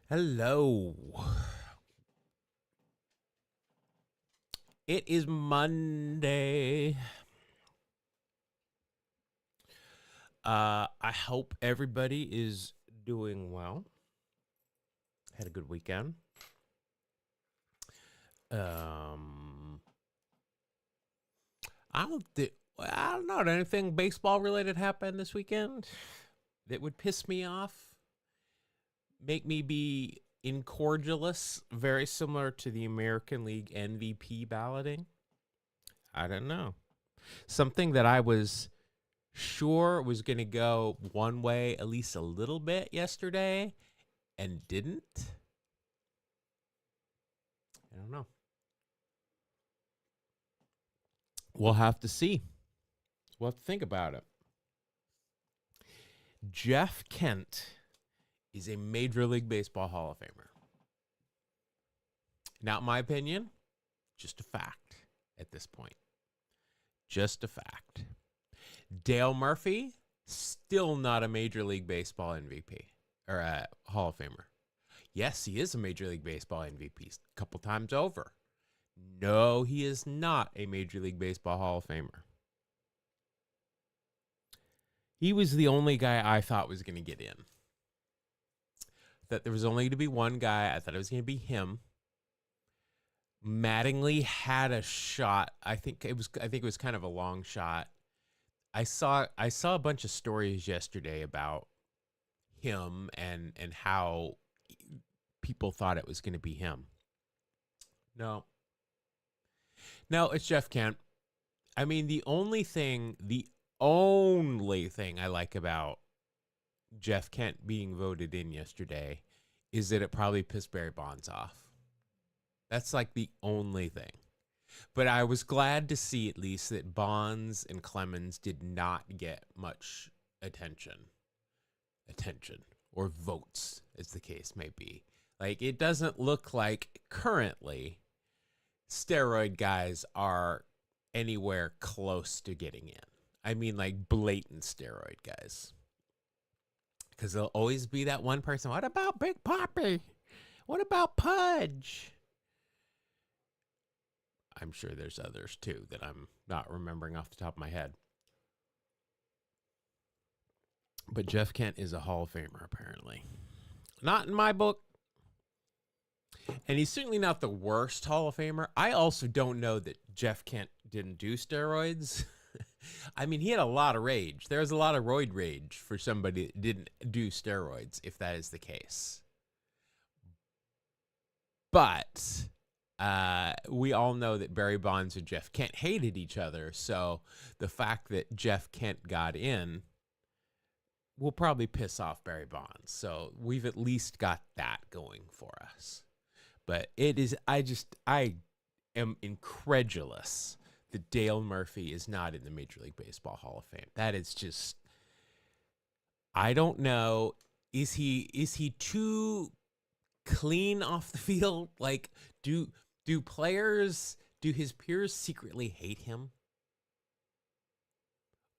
Hello. It is Monday. I hope everybody is doing well. Had a good weekend. Um, I don't know. Did anything baseball related happen this weekend that would piss me off, make me be incordialous, very similar to the American League MVP balloting? I don't know. Something that I was sure was going to go one way at least a little bit yesterday and didn't. I don't know. We'll have to see. We'll have to think about it. Jeff Kent is a Major League Baseball Hall of Famer. Not my opinion, just a fact at this point. Just a fact. Dale Murphy, still not a Major League Baseball MVP or a Hall of Famer. Yes, he is a Major League Baseball MVP a couple times over. No, he is not a Major League Baseball Hall of Famer. He was the only guy I thought was going to get in. That there was only going to be one guy. I thought it was going to be him. Mattingly had a shot. I think it was kind of a long shot. I saw a bunch of stories yesterday about him and how people thought it was going to be him. No, it's Jeff Kent. I mean, the only thing I like about Jeff Kent being voted in yesterday is that it probably pissed Barry Bonds off. That's like the only thing. But I was glad to see at least that Bonds and Clemens did not get much attention or votes, as the case may be. Like, it doesn't look like currently steroid guys are anywhere close to getting in. I mean, like blatant steroid guys. Because there'll always be that one person. What about Big Papi? What about Pudge? I'm sure there's others too that I'm not remembering off the top of my head. But Jeff Kent is a Hall of Famer, apparently. Not in my book. And he's certainly not the worst Hall of Famer. I also don't know that Jeff Kent didn't do steroids. I mean, he had a lot of rage. There was a lot of roid rage for somebody that didn't do steroids, if that is the case. But we all know that Barry Bonds and Jeff Kent hated each other. So the fact that Jeff Kent got in will probably piss off Barry Bonds. So we've at least got that going for us. But it is, I am incredulous that Dale Murphy is not in the Major League Baseball Hall of Fame. That is just, I don't know. Is he too clean off the field? Like, do his peers secretly hate him?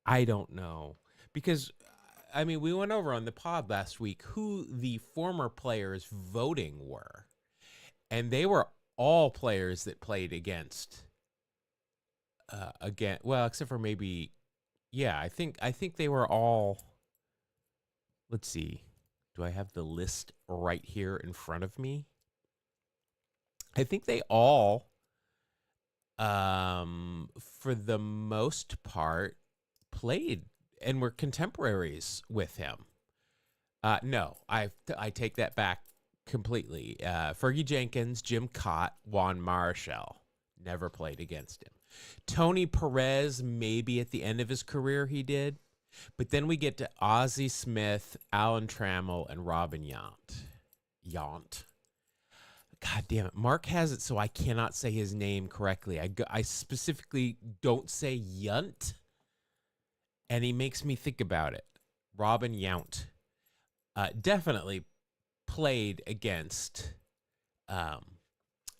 I don't know. Because, I mean, we went over on the pod last week who the former players voting were. And they were all players that played against, well, except for maybe, yeah, I think they were all, let's see, do I have the list right here in front of me? I think they all, for the most part, played and were contemporaries with him. No, I take that back completely. Fergie Jenkins, Jim Cott, Juan Marichal never played against him. Tony Perez, maybe at the end of his career he did. But then we get to Ozzie Smith, Alan Trammell, and Robin Yount. God damn it. Mark has it so I cannot say his name correctly. I specifically don't say Yount, and he makes me think about it. Robin Yount. Definitely played against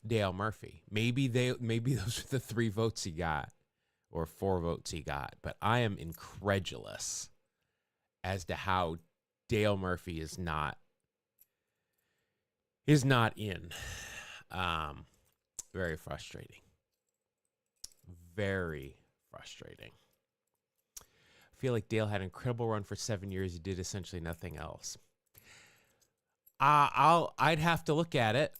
Dale Murphy. Maybe those are the 3 votes he got or 4 votes he got, but I am incredulous as to how Dale Murphy is not is not in. Very frustrating. Very frustrating. I feel like Dale had an incredible run for 7 years. He did essentially nothing else. I'd have to look at it.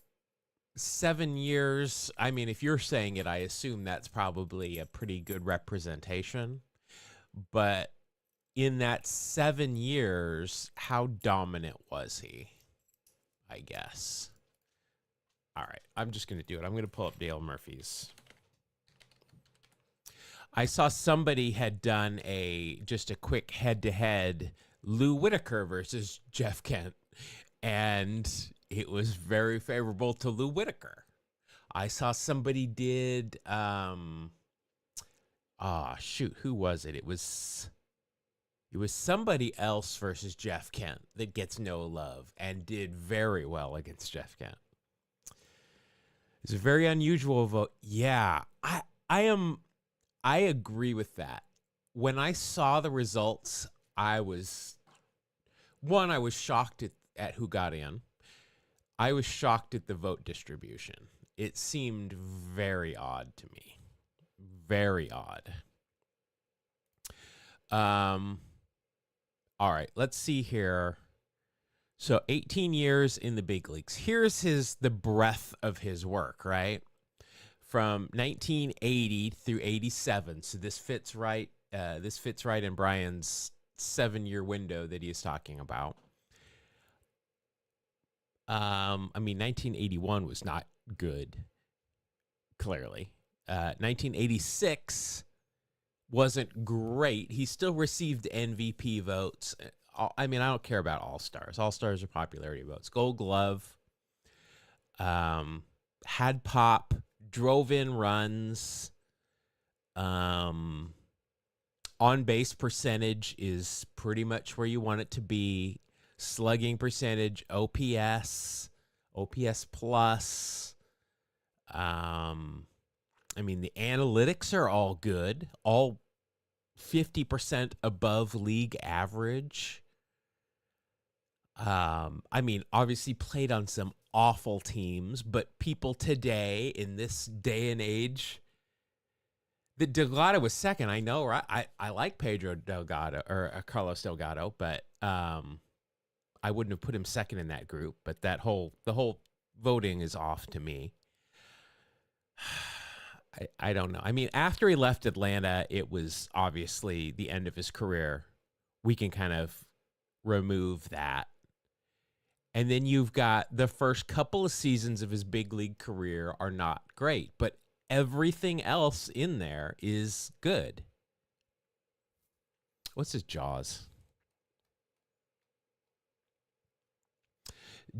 7 years. I mean, if you're saying it, I assume that's probably a pretty good representation. But in that 7 years, how dominant was he? I guess. All right, I'm just going to do it. I'm going to pull up Dale Murphy's. I saw somebody had done just a quick head-to-head Lou Whitaker versus Jeff Kent, and it was very favorable to Lou Whitaker. I saw somebody did, who was it? It was somebody else versus Jeff Kent that gets no love and did very well against Jeff Kent. It's a very unusual vote. Yeah, I agree with that. When I saw the results, I was shocked at who got in. I was shocked at the vote distribution. It seemed very odd to me. Very odd. All right, let's see here. So 18 years in the big leagues. Here's the breadth of his work, right? From 1980 through 87. So this fits right. This fits right in Brian's 7-year window that he is talking about. I mean, 1981 was not good. Clearly, 1986 wasn't great. He still received MVP votes. I mean, I don't care about All-Stars. All-Stars are popularity votes. Gold Glove. Had pop. Drove in runs. On base percentage is pretty much where you want it to be. Slugging percentage, OPS plus. I mean, the analytics are all good, all 50% above league average. I mean, obviously played on some awful teams, but people today in this day and age, the Delgado was second. I know, right? I like Pedro Delgado or Carlos Delgado, but I wouldn't have put him second in that group. But the whole voting is off to me. I don't know. I mean, after he left Atlanta, it was obviously the end of his career. We can kind of remove that. And then you've got the first couple of seasons of his big league career are not great, but everything else in there is good. What's his Jaws?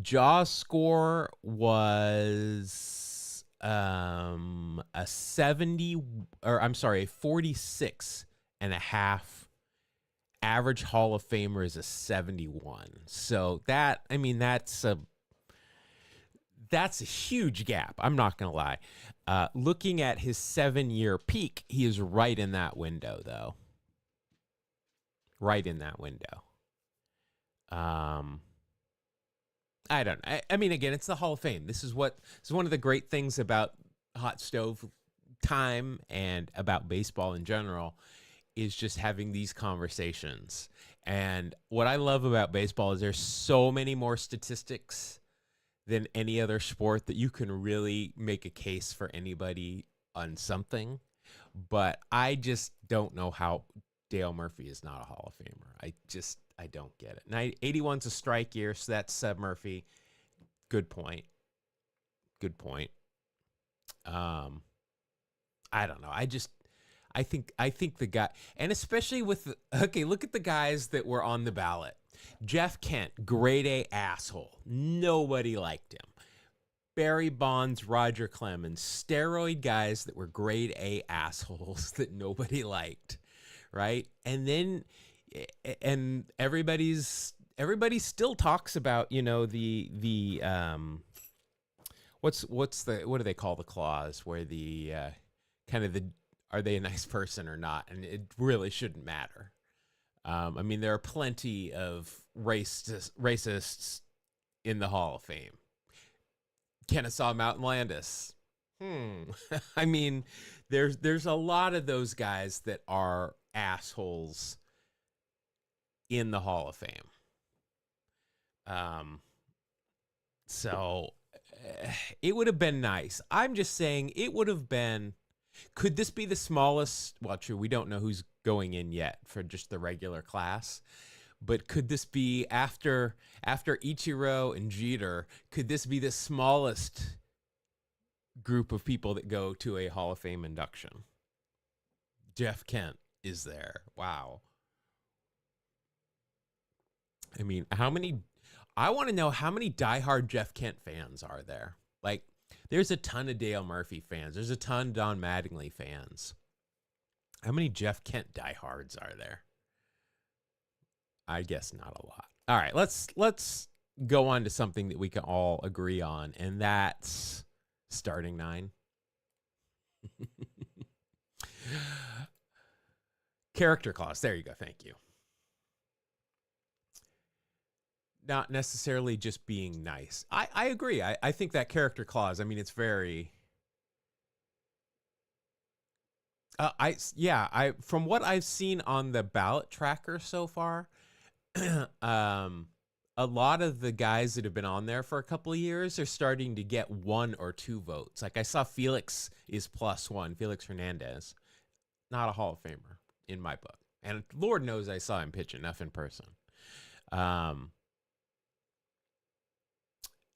Jaws score was a 46 and a half. Average Hall of Famer is a 71. So that's a huge gap. I'm not going to lie. Looking at his 7-year peak, he is right in that window, though. Right in that window. I don't know. I mean, again, it's the Hall of Fame. This is one of the great things about Hot Stove time and about baseball in general is just having these conversations. And what I love about baseball is there's so many more statistics than any other sport that you can really make a case for anybody on something. But I just don't know how Dale Murphy is not a Hall of Famer. I don't get it. Now, 81's a strike year, so that's Murphy. Good point. I don't know. I think the guy, and especially look at the guys that were on the ballot. Jeff Kent, grade A asshole. Nobody liked him. Barry Bonds, Roger Clemens, steroid guys that were grade A assholes that nobody liked, right? And everybody still talks about, what do they call the clause where the kind of the, are they a nice person or not? And it really shouldn't matter. I mean, there are plenty of racists in the Hall of Fame. Kennesaw Mountain Landis. I mean, there's a lot of those guys that are assholes in the Hall of Fame. So it would have been nice. I'm just saying it would have been. Could this be the smallest? Well, true, we don't know who's going in yet for just the regular class. But could this be after Ichiro and Jeter? Could this be the smallest group of people that go to a Hall of Fame induction? Jeff Kent is there. Wow. I mean, I want to know how many diehard Jeff Kent fans are there. Like, there's a ton of Dale Murphy fans. There's a ton of Don Mattingly fans. How many Jeff Kent diehards are there? I guess not a lot. All right, let's go on to something that we can all agree on, and that's starting nine. Character clause. There you go. Thank you. Not necessarily just being nice. I agree. I think that character clause, I mean, it's very... from what I've seen on the ballot tracker so far, a lot of the guys that have been on there for a couple of years are starting to get 1 or 2 votes. Like I saw Felix is +1, Felix Hernandez, not a Hall of Famer in my book. And Lord knows I saw him pitch enough in person.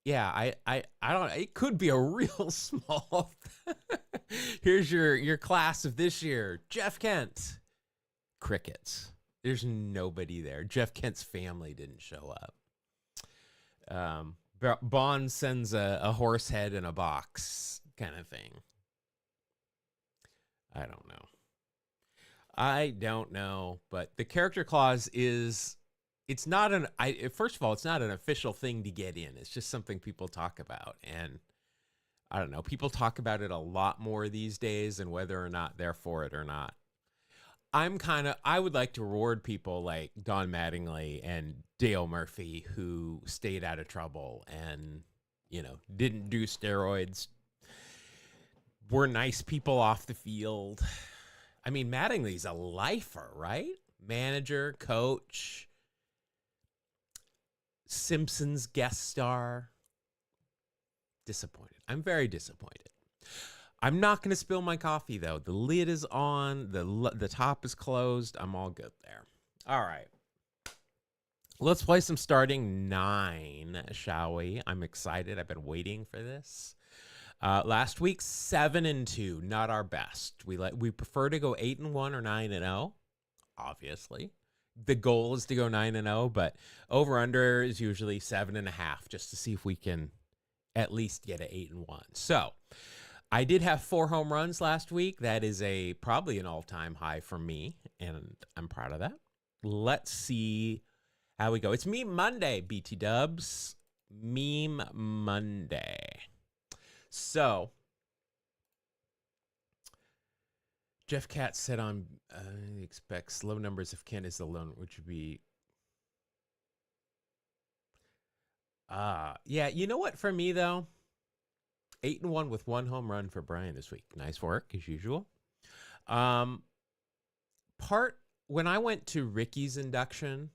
Yeah, I don't, it could be a real small. Here's your class of this year. Jeff Kent. Crickets. There's nobody there. Jeff Kent's family didn't show up. Bond sends a horse head in a box kind of thing. I don't know, but the character clause is, it's not first of all, it's not an official thing to get in. It's just something people talk about. And I don't know, people talk about it a lot more these days, and whether or not they're for it or not. I would like to reward people like Don Mattingly and Dale Murphy, who stayed out of trouble and, didn't do steroids, were nice people off the field. I mean, Mattingly's a lifer, right? Manager, coach, Simpsons guest star. Disappointed. I'm very disappointed. I'm not going to spill my coffee, though. The lid is on. The top is closed. I'm all good there. All right. Let's play some starting 9, shall we? I'm excited. I've been waiting for this. Last week, 7-2, not our best. We prefer to go 8-1 or 9-0, obviously. The goal is to go 9-0, but over/under is usually 7.5, just to see if we can at least get an 8-1. So I did have 4 home runs last week. That is probably an all-time high for me, and I'm proud of that. Let's see how we go. It's Meme Monday, BT Dubs. Meme Monday. So Jeff Katz said he expects low numbers if Kent is the lone, which would be... yeah, you know what, for me, though? 8-1 with 1 home run for Brian this week. Nice work, as usual. When I went to Ricky's induction,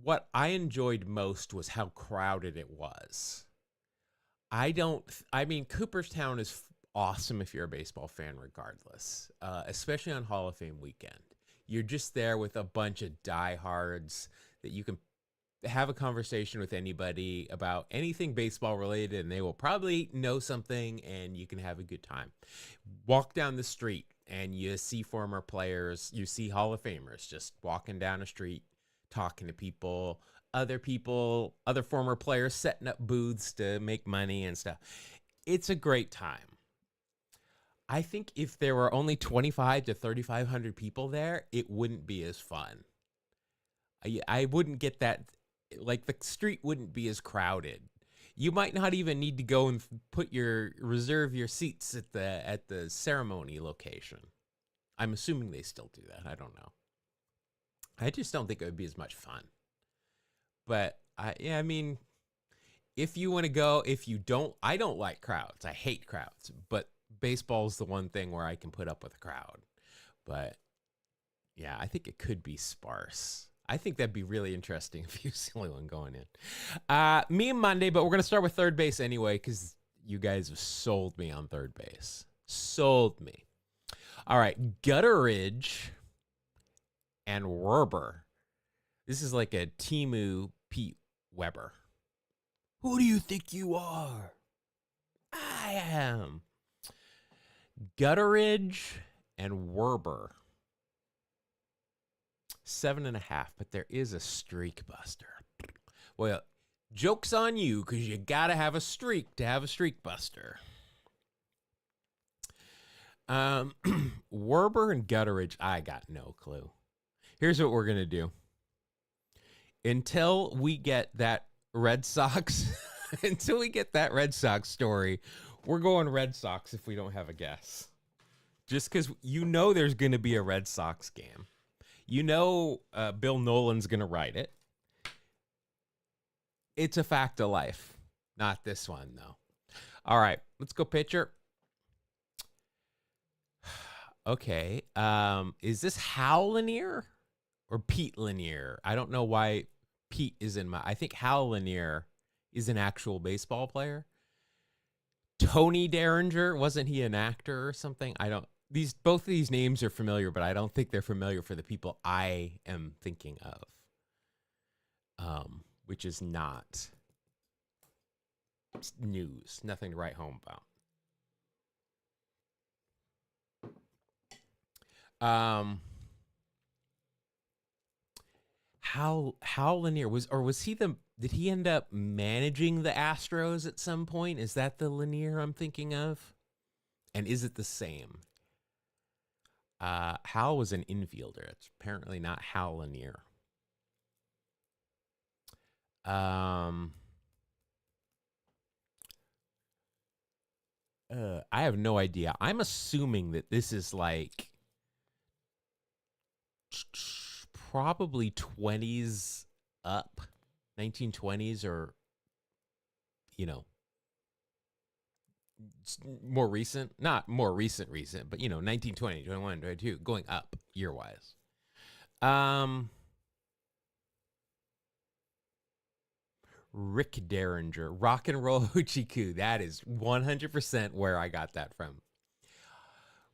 what I enjoyed most was how crowded it was. Cooperstown is awesome if you're a baseball fan regardless, especially on Hall of Fame weekend. You're just there with a bunch of diehards that you can have a conversation with anybody about anything baseball related, and they will probably know something, and you can have a good time. Walk down the street and you see former players, you see Hall of Famers just walking down a street, talking to people, other former players setting up booths to make money and stuff. It's a great time. I think if there were only 2,500 to 3,500 people there, it wouldn't be as fun. I wouldn't get that, like the street wouldn't be as crowded. You might not even need to go and reserve your seats at the ceremony location. I'm assuming they still do that. I don't know. I just don't think it would be as much fun. But if you want to go, if you don't, I don't like crowds. I hate crowds, but baseball is the one thing where I can put up with a crowd. But yeah, I think it could be sparse. I think that'd be really interesting if he was the only one going in. Me and Monday, but we're going to start with third base anyway, because you guys have sold me on third base. Sold me. All right, Gutteridge and Werber. This is like a Temu Pete Weber. Who do you think you are? I am. Gutteridge and Werber. 7.5, but there is a streak buster. Well, joke's on you, because you got to have a streak to have a streak buster. Werber and Gutteridge, I got no clue. Here's what we're going to do. Until we get that Red Sox, until we get that Red Sox story, we're going Red Sox if we don't have a guess. Just because you know there's going to be a Red Sox game. You know Bill Nolan's going to write it. It's a fact of life. Not this one, though. All right, let's go pitcher. Okay. Is this Hal Lanier or Pete Lanier? I don't know why Pete is in my... I think Hal Lanier is an actual baseball player. Tony Derringer, wasn't he an actor or something? I don't... Both of these names are familiar, but I don't think they're familiar for the people I am thinking of. Which is not news. Nothing to write home about. Hal Lanier was he did he end up managing the Astros at some point? Is that the Lanier I'm thinking of? And is it the same? Hal was an infielder. It's apparently not Hal Lanier. I have no idea. I'm assuming that this is like probably 20s up, 1920s, or, you know, more recent, not more recent, but, you know, 1920, 21, 22, going up year-wise. Rick Derringer, Rock and Roll Hoochie-Coo. That is 100% where I got that from.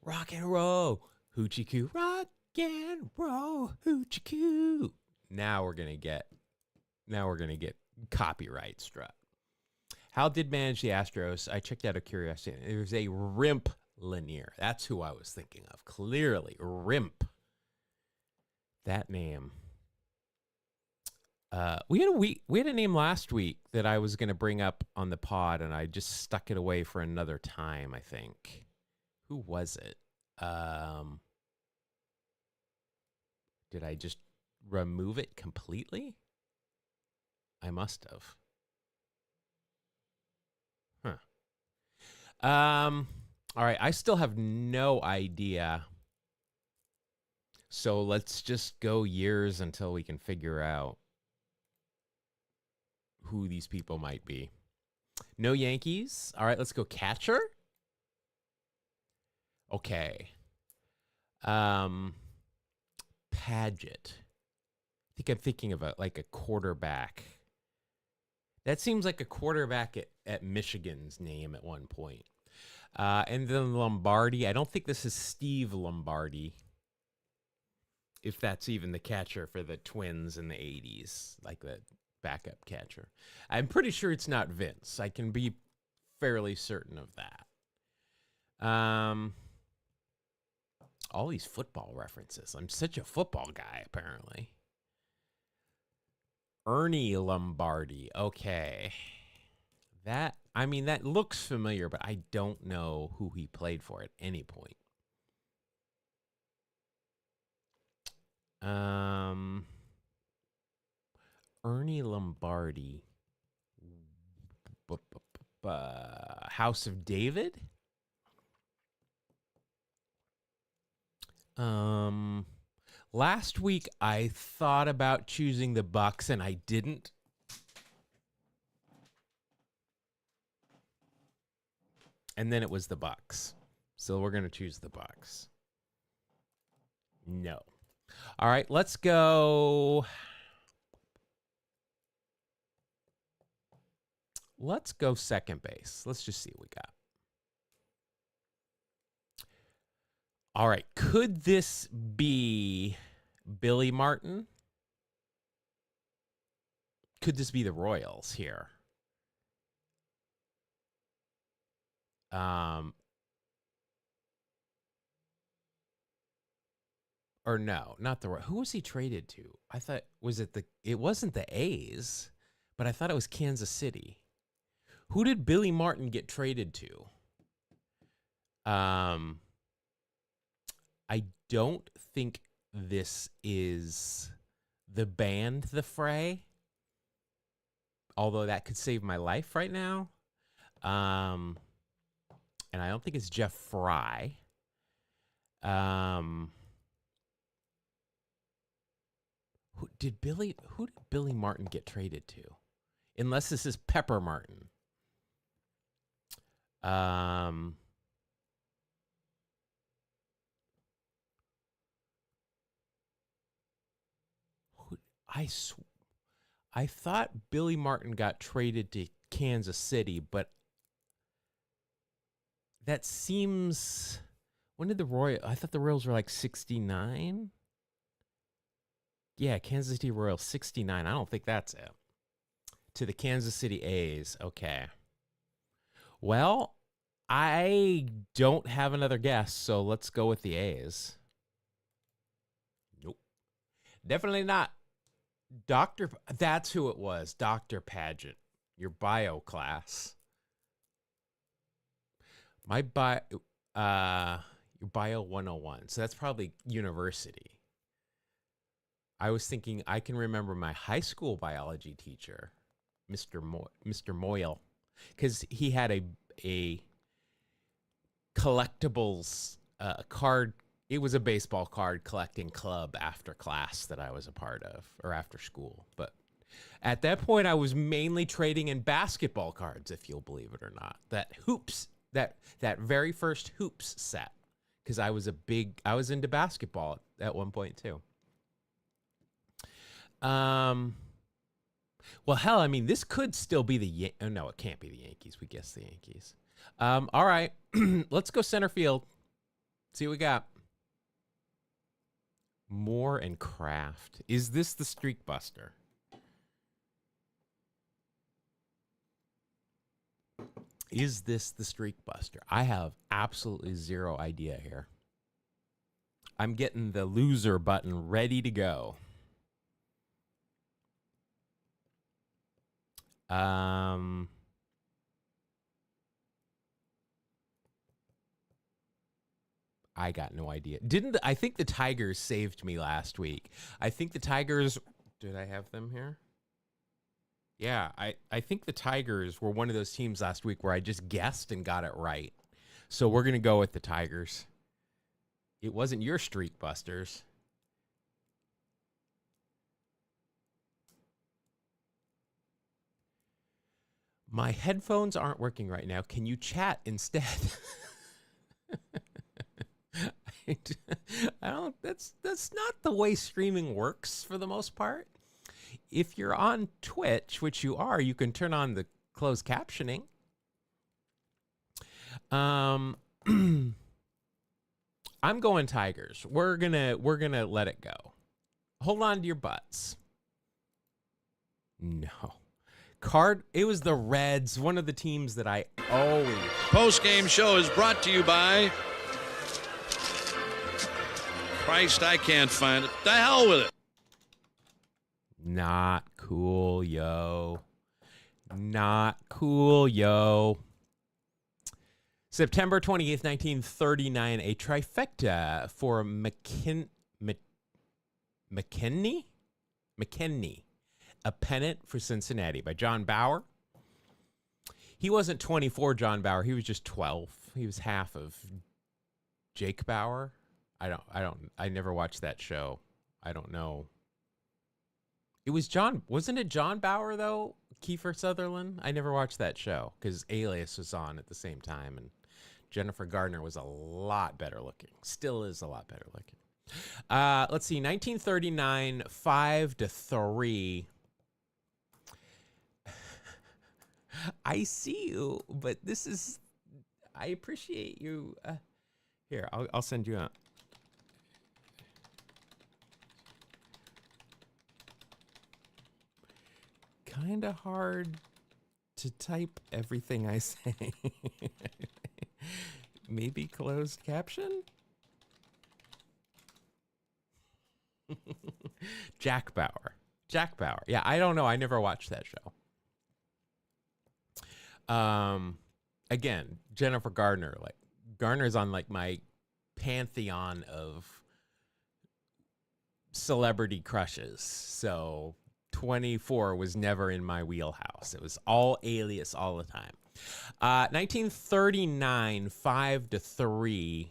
Rock and Roll Hoochie-Coo. Rock and Roll Hoochie-Coo. Now we're gonna get copyright struck. Hal did manage the Astros. I checked out of curiosity. There's a Rimp Lanier. That's who I was thinking of. Clearly, Rimp. That name. We had a name last week that I was going to bring up on the pod, and I just stuck it away for another time, I think. Who was it? Did I just remove it completely? I must have. All right, I still have no idea. So let's just go years until we can figure out who these people might be. No Yankees. All right, let's go catcher. Okay. Paget. I think I'm thinking of like a quarterback. That seems like a quarterback at Michigan's name at one point. And then Lombardi. I don't think this is Steve Lombardi. If that's even the catcher for the Twins in the 80s, like the backup catcher. I'm pretty sure it's not Vince. I can be fairly certain of that. All these football references. I'm such a football guy, apparently. Ernie Lombardi. Okay. That looks familiar, but I don't know who he played for at any point. Ernie Lombardi. House of David? Last week I thought about choosing the Bucks and I didn't. and then it was the Bucks. So we're going to choose the Bucks. No. All right, let's go. Let's go second base. Let's just see what we got. All right, could this be Billy Martin? Could this be the Royals here? Or no, not the Royals. Who was he traded to? I thought, it wasn't the A's, but I thought it was Kansas City. Who did Billy Martin get traded to? I don't think this is the band The Fray, although that could save my life right now. And I don't think it's Jeff Fry. Who did Billy Martin get traded to? Unless this is Pepper Martin. I thought Billy Martin got traded to Kansas City, but that seems. When did the Royals? I thought the Royals were like 69. Yeah, Kansas City Royals 69. I don't think that's it. To the Kansas City A's. Okay. Well, I don't have another guess, so let's go with the A's. Nope. Definitely not. That's who it was. Dr. Pageant. Your bio class. Your bio 101. So that's probably university. I was thinking I can remember my high school biology teacher, Mr. Moyle, because he had a collectibles card. It was a baseball card collecting club after class that I was a part of, or after school. But at that point, I was mainly trading in basketball cards, if you'll believe it or not. That very first hoops set, because I was into basketball at one point too. Well, hell, I mean, this could still be no, it can't be the Yankees. We guessed the Yankees. All right, let's go center field. See what we got. Moore and Kraft. Is this the Streak Buster? Is this the Streak Buster? I have absolutely zero idea here. I'm getting the loser button ready to go. I got no idea. I think the Tigers saved me last week. I think the Tigers, did I have them here? Yeah, I think the Tigers were one of those teams last week where I just guessed and got it right. So we're going to go with the Tigers. It wasn't your Streak Busters. My headphones aren't working right now. Can you chat instead? I don't. That's not the way streaming works for the most part. If you're on Twitch, which you are, you can turn on the closed captioning. I'm going Tigers. We're gonna let it go. Hold on to your butts. No. It was the Reds, one of the teams that I always. Post-game show is brought to you by. Christ, I can't find it. The hell with it. Not cool, yo. Not cool, yo. September 28th, 1939, a trifecta for McKinney? A Pennant for Cincinnati by John Bauer. He wasn't 24, John Bauer. He was just 12. He was half of Jake Bauer. I never watched that show. I don't know. Wasn't it John Bauer though? Kiefer Sutherland? I never watched that show because Alias was on at the same time and Jennifer Gardner was a lot better looking. Still is a lot better looking. Let's see, 1939, 5-3. I see you, but this is, I appreciate you. Here, I'll send you a. Kind of hard to type everything I say. Maybe closed caption? Jack Bauer. Jack Bauer. Yeah, I don't know. I never watched that show. Again, Jennifer Gardner. Like, Gardner's on like my pantheon of celebrity crushes. So 24 was never in my wheelhouse. It was all Alias all the time. 1939, 5-3.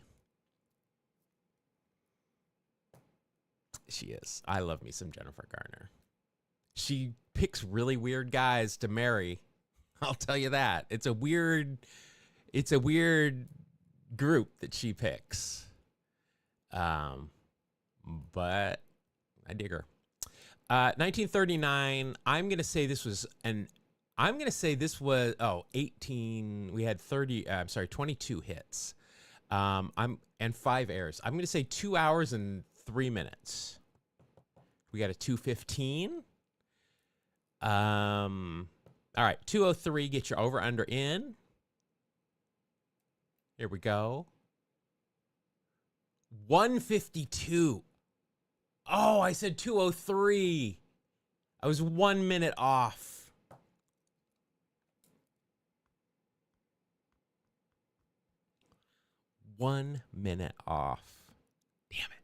She is. I love me some Jennifer Garner. She picks really weird guys to marry. I'll tell you that. It's a weird group that she picks. But I dig her. 1939, I'm going to say this was 18. We had 22 hits. And 5 airs. I'm going to say 2 hours and 3 minutes. We got a 2:15. All right, 2:03. Get your over under in. Here we go. 1:52. Oh, I said 2:03. I was 1 minute off. One minute off. Damn it.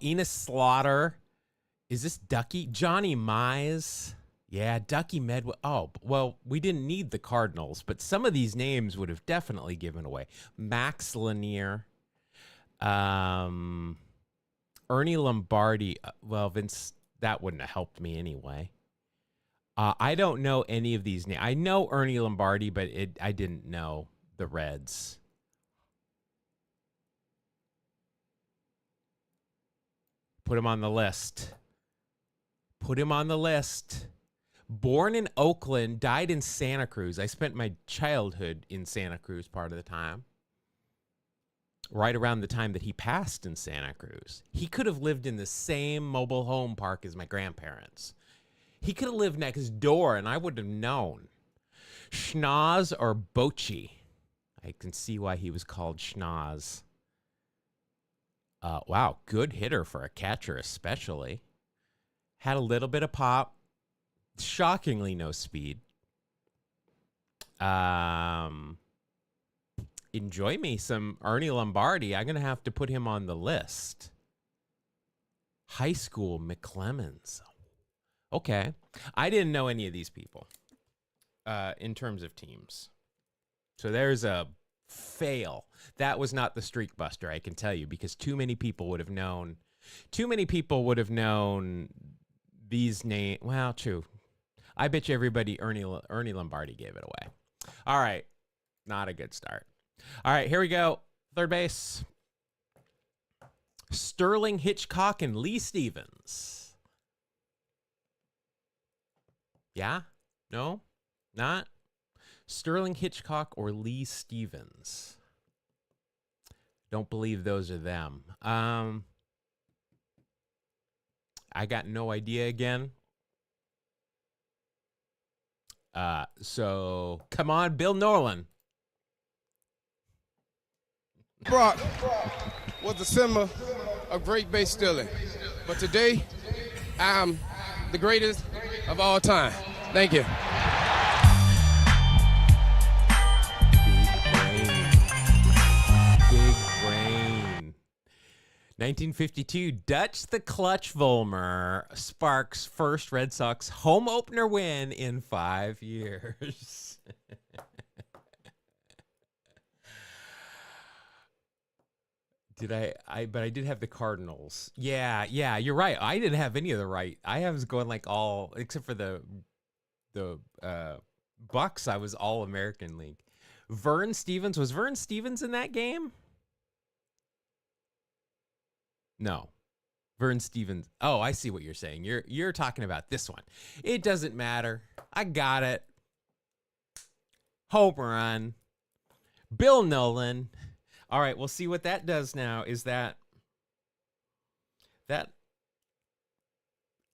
Enos Slaughter. Is this Ducky? Johnny Mize. Yeah, Ducky Medway. Oh, well, we didn't need the Cardinals, but some of these names would have definitely given away. Max Lanier. Ernie Lombardi. Well, Vince, that wouldn't have helped me anyway. I don't know any of these names. I know Ernie Lombardi, but I didn't know the Reds. Put him on the list. Put him on the list. Born in Oakland, died in Santa Cruz. I spent my childhood in Santa Cruz part of the time. Right around the time that he passed in Santa Cruz. He could have lived in the same mobile home park as my grandparents. He could have lived next door and I would have known. Schnoz or Bochy. I can see why he was called Schnoz. Wow, good hitter for a catcher especially. Had a little bit of pop. Shockingly no speed. Enjoy me some Ernie Lombardi. I'm going to have to put him on the list. High school McClemens. Okay. I didn't know any of these people in terms of teams. So there's a fail. That was not the Streak Buster, I can tell you, because too many people would have known these names. Well, true. I bet you everybody Ernie Lombardi gave it away. All right. Not a good start. All right, here we go. Third base. Sterling Hitchcock and Lee Stevens. Yeah? No? Not? Sterling Hitchcock or Lee Stevens. Don't believe those are them. I got no idea again. So come on, Bill Norland. Brock was a symbol of great base stealing, but today I'm the greatest of all time. Thank you. Big brain. 1952, Dutch the Clutch Vollmer sparks first Red Sox home opener win in 5 years. But I did have the Cardinals. Yeah, you're right. I didn't have any of the right. I was going like all, except for the Bucks, I was all American League. Vern Stevens. Was Vern Stevens in that game? No. Vern Stevens. Oh, I see what you're saying. You're talking about this one. It doesn't matter. I got it. Home run. Bill Nolan. All right, we'll see what that does now. Is that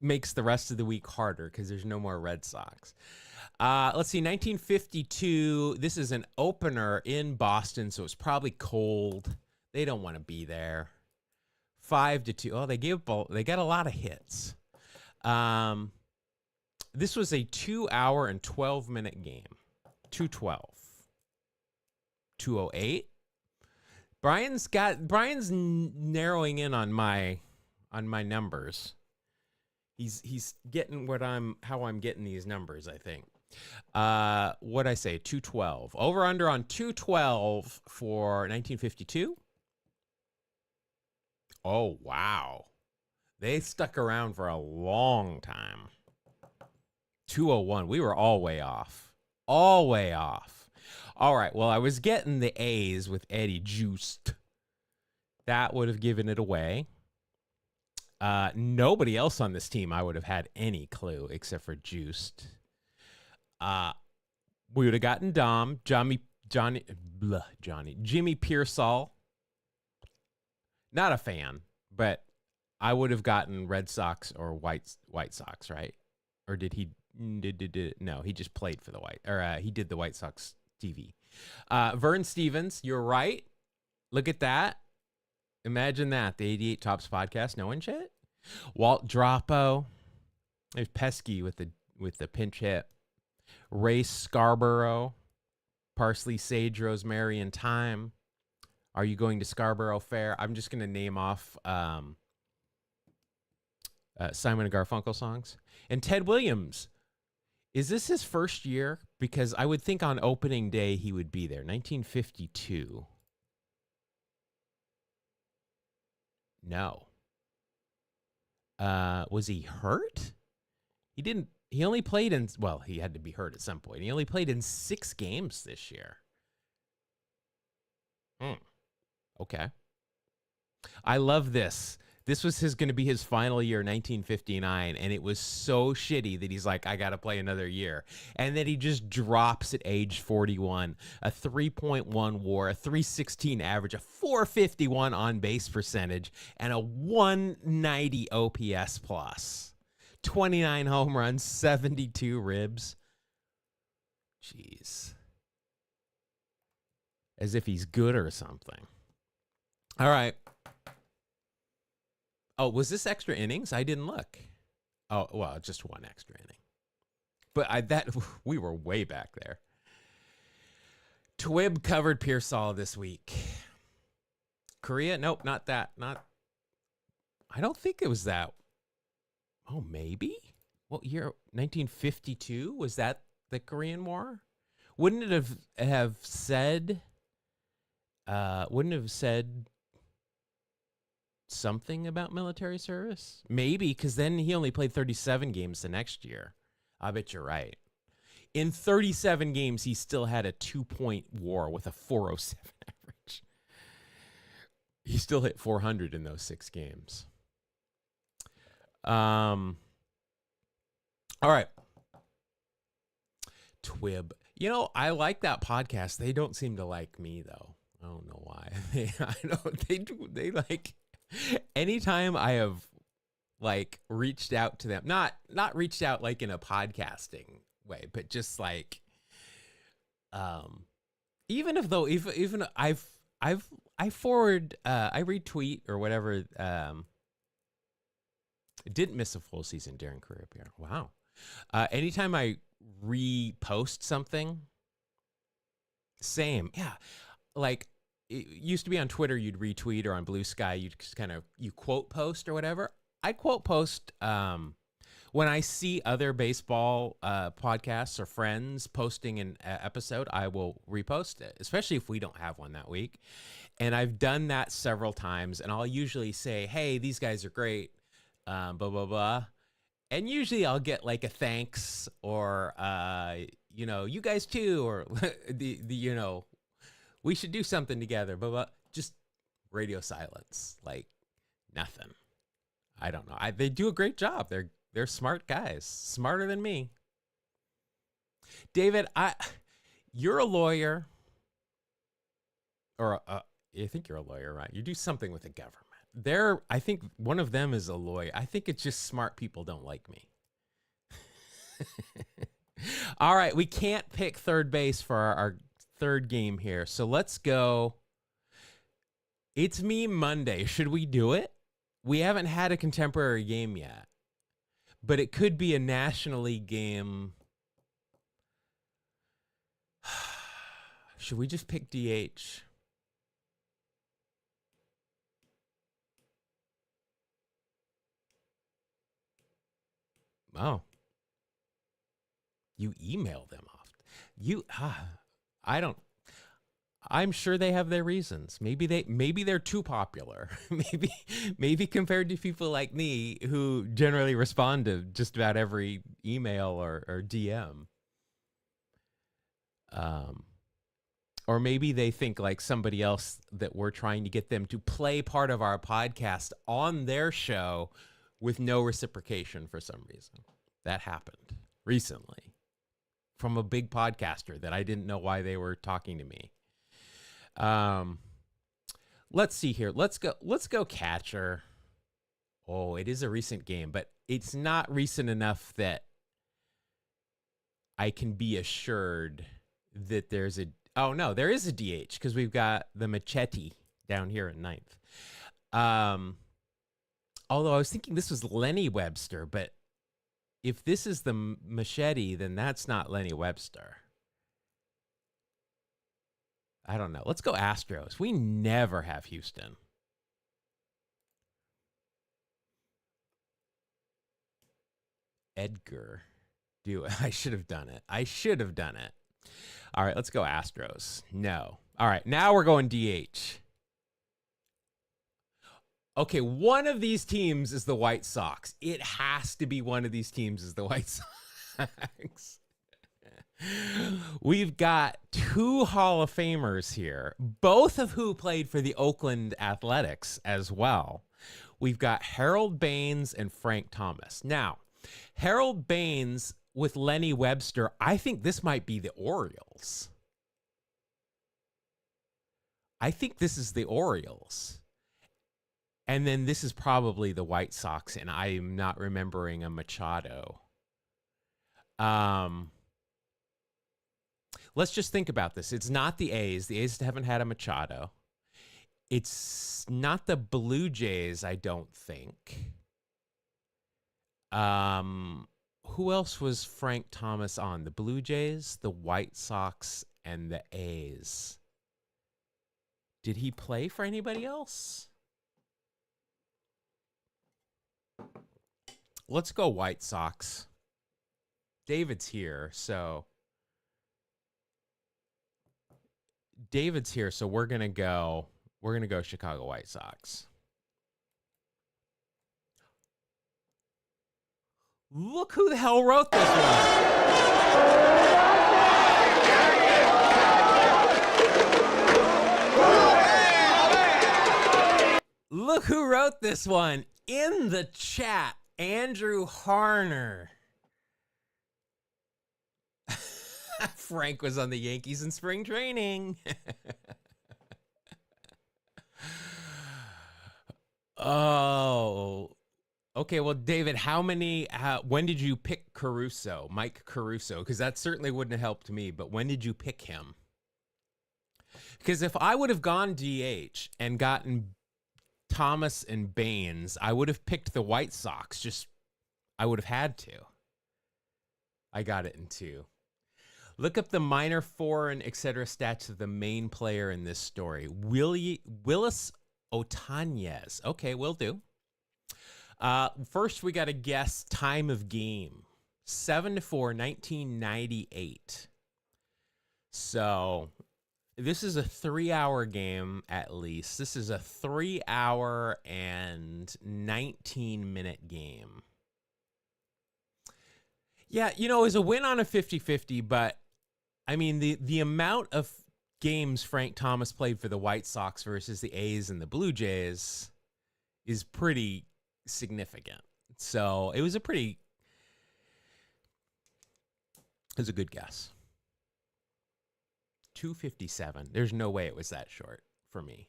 makes the rest of the week harder because there's no more Red Sox. Let's see, 1952. This is an opener in Boston, so it's probably cold. They don't want to be there. 5-2. Oh, they got a lot of hits. This was a 2-hour and 12-minute game. 2:12. 2:08. Brian's narrowing in on my numbers. He's getting how I'm getting these numbers, I think. What'd I say? 2:12. Over under on 2:12 for 1952. Oh, wow. They stuck around for a long time. 2:01. We were all way off. All way off. All right. Well, I was getting the A's with Eddie Juiced. That would have given it away. Nobody else on this team I would have had any clue except for Juiced. We would have gotten Dom, Jimmy Pearsall. Not a fan, but I would have gotten Red Sox or White Sox, right? Or did he? No, he just played for the he did the White Sox TV. Vern Stevens, you're right. Look at that. Imagine that. The 88 Tops podcast knowing shit. Walt Drapo. There's Pesky with the pinch hit. Ray Scarborough. Parsley, Sage, Rosemary, and Thyme. Are you going to Scarborough Fair? I'm just going to name off Simon and Garfunkel songs. And Ted Williams. Is this his first year? Because I would think on opening day he would be there. 1952. No. Was he hurt? He only played he had to be hurt at some point. He only played in 6 games this year. Okay. I love this. This was going to be his final year, 1959, and it was so shitty that he's like, I got to play another year. And then he just drops at age 41, a 3.1 WAR, a 316 average, a 451 on base percentage, and a 190 OPS plus. 29 home runs, 72 ribs. Jeez. As if he's good or something. All right. Oh, was this extra innings? I didn't look. Oh, well, just one extra inning. But we were way back there. Twib covered Pearsall this week. Korea? Nope, not that. I don't think it was that. Oh, maybe? What year? 1952? Was that the Korean War? Wouldn't it have said something about military service? Maybe, because then he only played 37 games the next year. I bet you're right. In 37 games, he still had a 2-point WAR with a 407 average. He still hit 400 in those 6 games. All right. Twib. You know, I like that podcast. They don't seem to like me, though. I don't know why. They like... Anytime I have like reached out to them, not reached out like in a podcasting way, but just like even I forward I retweet or whatever. Didn't miss a full season during career PR. Wow. Anytime I repost something, same. Yeah. Like it used to be on Twitter, you'd retweet, or on Blue Sky, you'd just you quote post or whatever. I quote post when I see other baseball podcasts or friends posting an episode, I will repost it, especially if we don't have one that week. And I've done that several times, and I'll usually say, hey, these guys are great, blah, blah, blah. And usually I'll get like a thanks or, you guys too, or We should do something together, but just radio silence, like nothing. I don't know. They do a great job. They're smart guys, smarter than me. David, you're a lawyer, or I think you're a lawyer, right? You do something with the government. I think one of them is a lawyer. I think it's just smart people don't like me. All right, we can't pick third base for our third game here, so let's go. It's Me Monday. Should we do it? We haven't had a contemporary game yet, but it could be a National League game. Should we just pick DH? Oh. You email them off. I'm sure they have their reasons. Maybe they're too popular. maybe compared to people like me who generally respond to just about every email or DM. Or maybe they think like somebody else that we're trying to get them to play part of our podcast on their show with no reciprocation for some reason. That happened recently from a big podcaster that I didn't know why they were talking to me. Let's see here. Let's go catcher. Oh, it is a recent game, but it's not recent enough that I can be assured that there's oh no, there is a DH because we've got the Machete down here in ninth. Although I was thinking this was Lenny Webster, but if this is the Machete, then that's not Lenny Webster. I don't know. Let's go Astros. We never have Houston. Edgar. I should have done it. All right, let's go Astros. No. All right, now we're going DH. Okay, one of these teams is the White Sox. It has to be one of these teams is the White Sox. We've got two Hall of Famers here, both of who played for the Oakland Athletics as well. We've got Harold Baines and Frank Thomas. Now, Harold Baines with Lenny Webster, I think this might be the Orioles. I think this is the Orioles. And then this is probably the White Sox, and I'm not remembering a Machado. Let's just think about this. It's not the A's. The A's haven't had a Machado. It's not the Blue Jays, I don't think. Who else was Frank Thomas on? The Blue Jays, the White Sox, and the A's. Did he play for anybody else? Let's go White Sox. David's here, so we're gonna go Chicago White Sox. Look who the hell wrote this one. Look who wrote this one in the chat. Andrew Harner. Frank was on the Yankees in spring training. Oh. Okay, well, David, when did you pick Caruso, Mike Caruso? Because that certainly wouldn't have helped me, but when did you pick him? Because if I would have gone DH and gotten Thomas and Baines, I would have picked the White Sox. I would have had to. I got it in 2. Look up the minor, foreign, etc. stats of the main player in this story. Willis Otanez. Okay, will do. First, we got to guess time of game. 7-4, 1998. So this is a 3-hour game at least. This is a 3-hour and 19-minute game. Yeah, it was a win on a 50-50, but I mean, the amount of games Frank Thomas played for the White Sox versus the A's and the Blue Jays is pretty significant. So it was a good guess. 257. There's no way it was that short for me.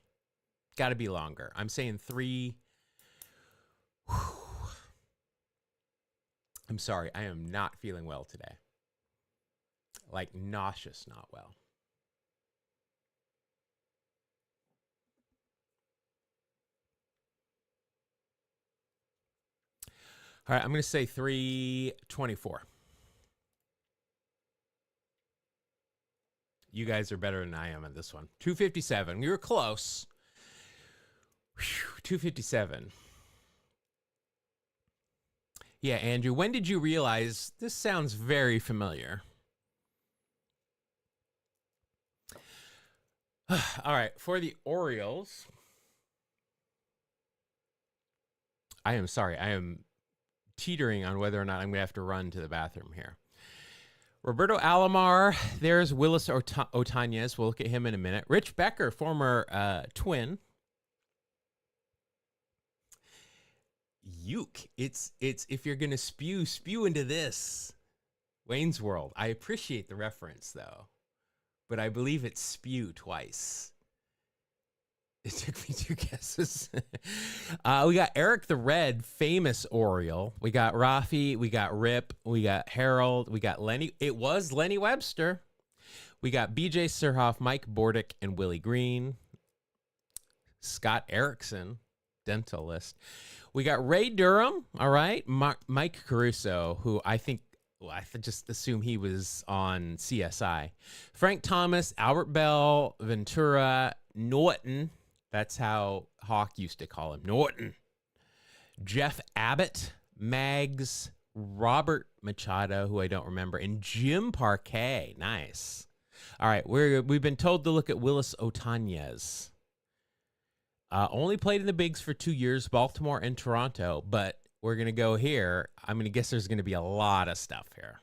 Got to be longer. I'm saying 3. I'm sorry. I am not feeling well today. Like nauseous, not well. All right, I'm going to say 324. You guys are better than I am on this one. 257. We were close. Whew, 257. Yeah, Andrew, when did you realize this sounds very familiar? All right, for the Orioles, I am sorry. I am teetering on whether or not I'm going to have to run to the bathroom here. Roberto Alomar, there's Willis Otañez. We'll look at him in a minute. Rich Becker, former Twin. Uke. It's if you're going to spew into this. Wayne's World. I appreciate the reference, though. But I believe it's spew twice. It took me 2 guesses. We got Eric the Red, famous Oriole. We got Rafi. We got Rip. We got Harold. We got Lenny. It was Lenny Webster. We got BJ Surhoff, Mike Bordick, and Willie Green. Scott Erickson, dental list. We got Ray Durham. All right. Mike Caruso, who I just assume he was on CSI. Frank Thomas, Albert Bell, Ventura, Norton. That's how Hawk used to call him, Norton. Jeff Abbott, Mags, Robert Machado, who I don't remember, and Jim Parquet. Nice. All right, we've been told to look at Willis Otañez. Only played in the bigs for 2 years, Baltimore and Toronto, but we're going to go here. I'm going to guess there's going to be a lot of stuff here.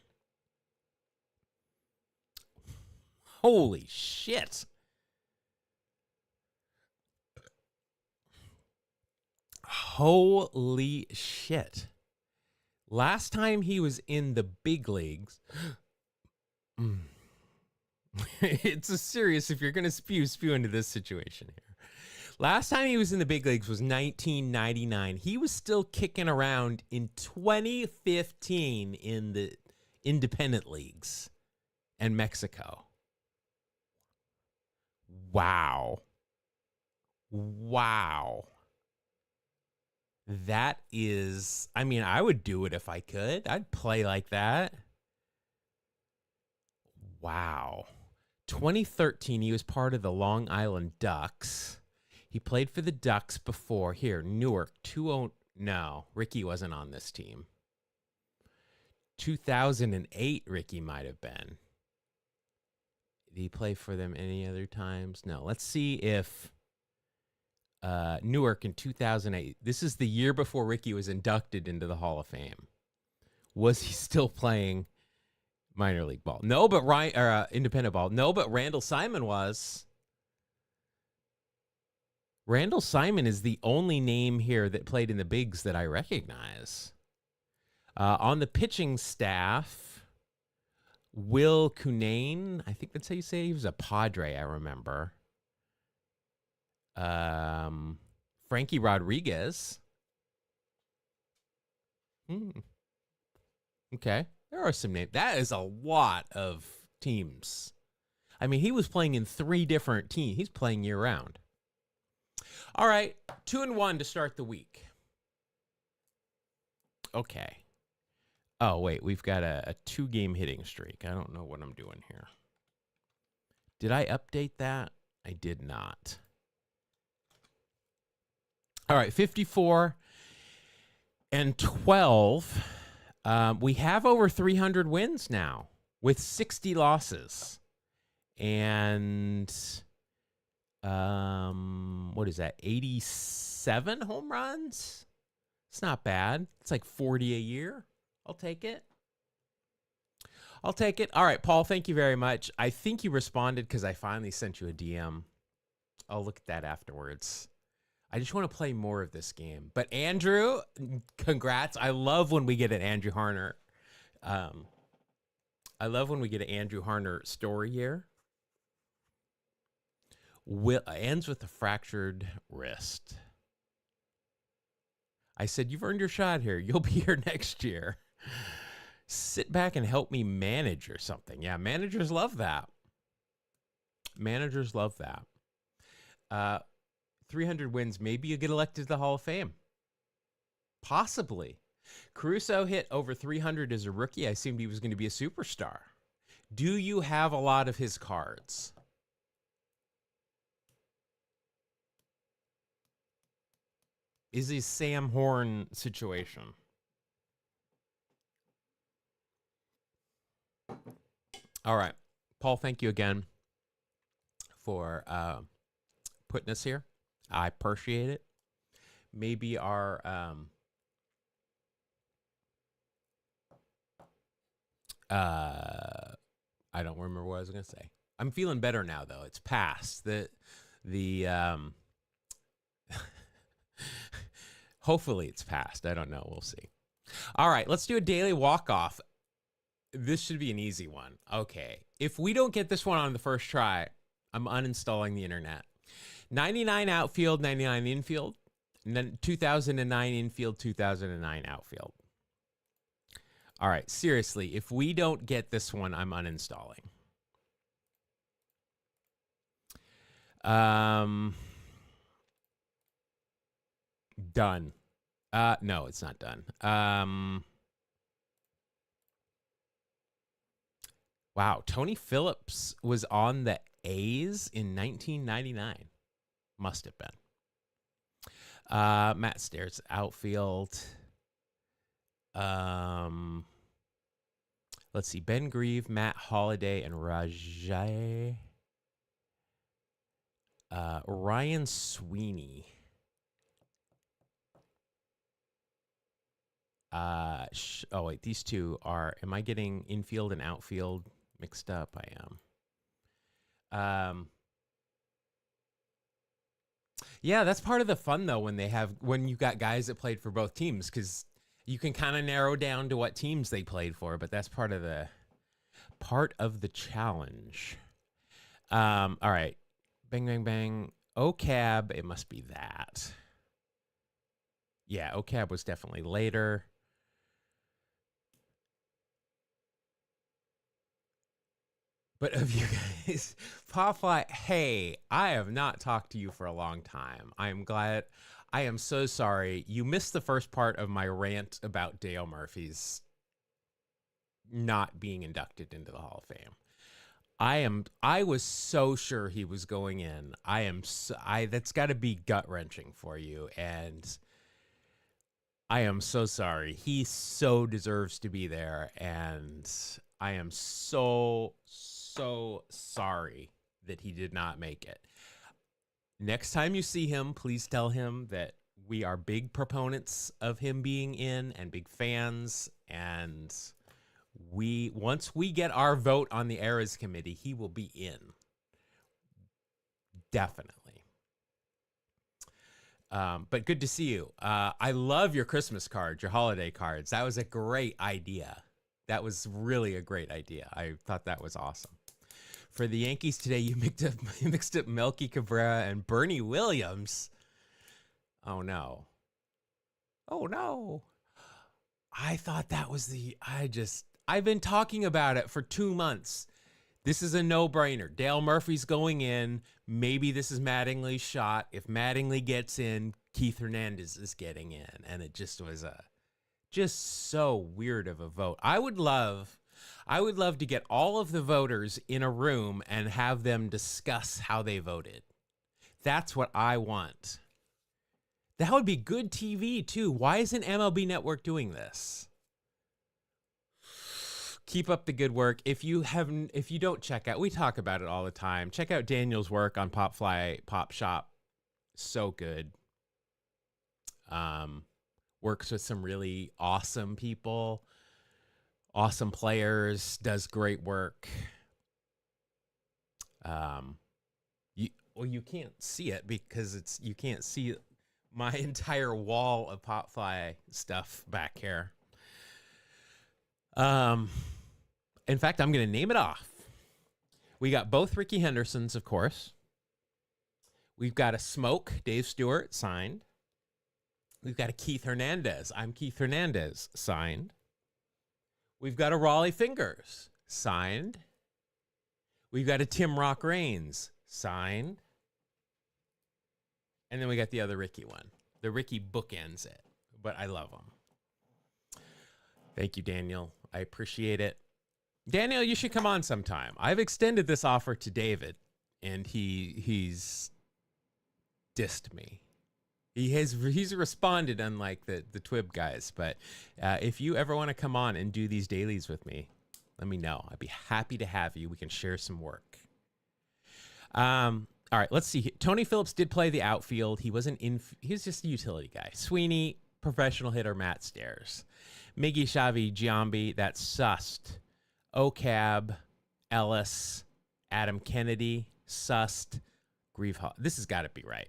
Holy shit. Holy shit. Last time he was in the big leagues. It's a serious, if you're going to spew into this situation here. Last time he was in the big leagues was 1999. He was still kicking around in 2015 in the independent leagues and Mexico. Wow. That is, I mean, I would do it if I could. I'd play like that. Wow. 2013, he was part of the Long Island Ducks. He played for the Ducks before. Here, Newark, 2-0. No, Ricky wasn't on this team. 2008, Ricky might have been. Did he play for them any other times? No. Let's see if Newark in 2008. This is the year before Ricky was inducted into the Hall of Fame. Was he still playing minor league ball? No, but independent ball. No, but Randall Simon was. Randall Simon is the only name here that played in the bigs that I recognize. On the pitching staff, Will Cunane. I think that's how you say it. He was a Padre, I remember. Frankie Rodriguez. Okay. There are some names. That is a lot of teams. I mean, he was playing in 3 different teams. He's playing year round. All right. 2-1 to start the week. Okay. Oh, wait. We've got a 2-game hitting streak. I don't know what I'm doing here. Did I update that? I did not. All right. 54 and 12. We have over 300 wins now with 60 losses. And what is that? 87 home runs? It's not bad. It's like 40 a year. I'll take it. I'll take it. All right, Paul, thank you very much. I think you responded because I finally sent you a DM. I'll look at that afterwards. I just want to play more of this game. But Andrew, congrats. I love when we get an Andrew Harner. I love when we get an Andrew Harner story here. Ends with a fractured wrist. I said, you've earned your shot here. You'll be here next year. Sit back and help me manage or something. Yeah, managers love that. Managers love that. 300 wins. Maybe you get elected to the Hall of Fame. Possibly. Caruso hit over 300 as a rookie. I assumed he was going to be a superstar. Do you have a lot of his cards? Is he Sam Horn situation? All right. Paul, thank you again for putting us here. I appreciate it. Maybe our I don't remember what I was going to say. I'm feeling better now, though. It's past. Hopefully it's past. I don't know. We'll see. All right, let's do a daily walk-off. This should be an easy one. Okay. If we don't get this one on the first try, I'm uninstalling the internet. 99 outfield, 99 infield, and then 2009 infield, 2009 outfield. All right, seriously, if we don't get this one, I'm uninstalling. Done. No, it's not done. Wow, Tony Phillips was on the A's in 1999. Must have been. Matt Stairs, outfield. Let's see. Ben Grieve, Matt Holliday, and Rajai. Ryan Sweeney. Oh, wait. These two are... Am I getting infield and outfield mixed up? I am. Yeah, that's part of the fun, though, when you got guys that played for both teams, because you can kind of narrow down to what teams they played for, but that's part of the challenge. All right. Bang, bang, bang. OCAB, it must be that. Yeah, OCAB was definitely later. But of you guys, Popfly, hey, I have not talked to you for a long time. I am glad. I am so sorry. You missed the first part of my rant about Dale Murphy's not being inducted into the Hall of Fame. I was so sure he was going in. That's got to be gut-wrenching for you, and I am so sorry. He so deserves to be there, and I am so sorry that he did not make it. Next time you see him, please tell him that we are big proponents of him being in and big fans, and once we get our vote on the Eras Committee, he will be in. Definitely. But good to see you. I love your Christmas cards, your holiday cards. That was a great idea. That was really a great idea. I thought that was awesome. For the Yankees today, you mixed up Melky Cabrera and Bernie Williams. Oh, no. Oh, no. I thought that was I've been talking about it for 2 months. This is a no-brainer. Dale Murphy's going in. Maybe this is Mattingly's shot. If Mattingly gets in, Keith Hernandez is getting in. And it just was just so weird of a vote. I would love to get all of the voters in a room and have them discuss how they voted. That's what I want. That would be good TV too. Why isn't MLB Network doing this? Keep up the good work. If you don't check out, we talk about it all the time. Check out Daniel's work on Popfly Pop Shop. So good. Works with some really awesome people. awesome players, does great work. You can't see it because you can't see my entire wall of Popfly stuff back here. In fact, I'm going to name it off. We got both Ricky Hendersons, of course. We've got a Smoke, Dave Stewart, signed. We've got a Keith Hernandez. I'm Keith Hernandez, signed. We've got a Raleigh Fingers, signed. We've got a Tim Rock Reigns, signed. And then we got the other Ricky one. The Ricky bookends it, but I love him. Thank you, Daniel. I appreciate it. Daniel, you should come on sometime. I've extended this offer to David, and he's dissed me. He's responded, unlike the Twib guys. But if you ever want to come on and do these dailies with me, let me know. I'd be happy to have you. We can share some work. All right, let's see. Tony Phillips did play the outfield. He was just a utility guy. Sweeney, professional hitter, Matt Stairs. Miggy, Xavi, Giambi, that's Sust. O'Cab, Ellis, Adam Kennedy, Sust, Grieve Hall. This has got to be right.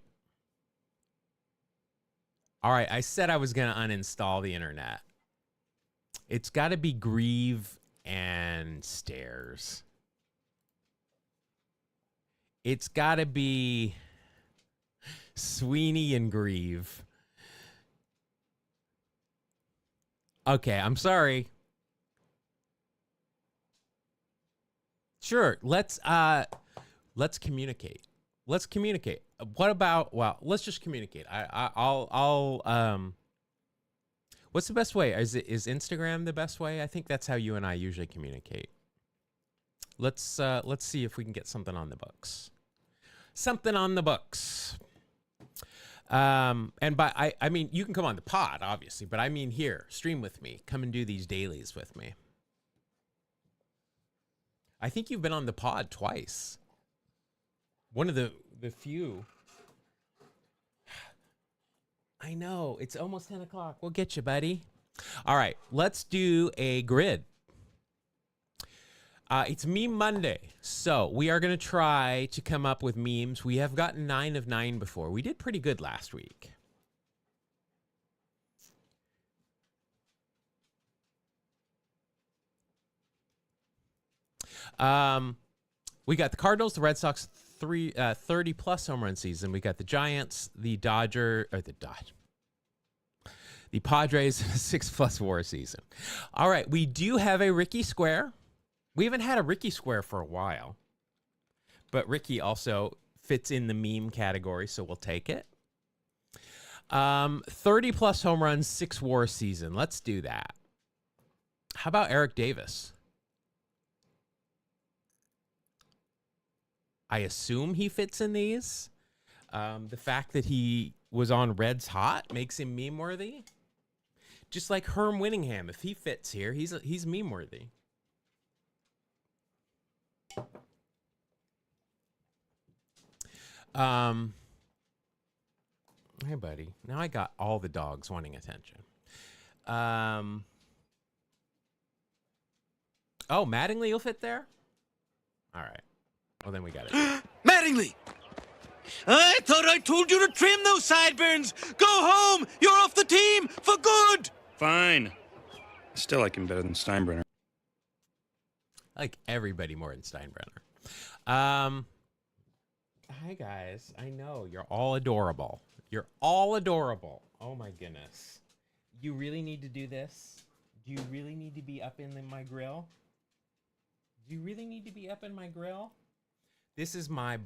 All right, I said I was going to uninstall the internet. It's got to be Grieve and Stairs. It's got to be Sweeney and Grieve. Okay, I'm sorry. Sure, let's communicate. Let's communicate. What about, well, let's just communicate. I'll what's the best way? Is Instagram the best way? I think that's how you and I usually communicate. Let's see if we can get something on the books. Something on the books. And by I mean you can come on the pod, obviously, but I mean here, stream with me. Come and do these dailies with me. I think you've been on the pod twice. One of the few. I know, it's almost 10 o'clock. We'll get you, buddy. All right, let's do a grid. It's Meme Monday, so we are going to try to come up with memes. We have gotten 9 of 9 before. We did pretty good last week. We got the Cardinals, the Red Sox, 30-plus home run season. We got the Giants, the Padres, the Padres, 6+ WAR season. All right, we do have a Ricky Square. We haven't had a Ricky Square for a while, but Ricky also fits in the meme category, so we'll take it. 30-plus home runs, 6 WAR season. Let's do that. How about Eric Davis? I assume he fits in these. The fact that he was on Reds Hot makes him meme-worthy. Just like Herm Winningham, if he fits here, he's meme-worthy. Hey, buddy. Now I got all the dogs wanting attention. Oh, Mattingly will fit there? All right. Well, then we got it. Mattingly! I thought I told you to trim those sideburns! Go home! You're off the team for good! Fine. Still like him better than Steinbrenner. I like everybody more than Steinbrenner. Hi, guys. I know. You're all adorable. You're all adorable. Oh, my goodness. You really need to do this? Do you really need to be up in my grill? Do you really need to be up in my grill? This is my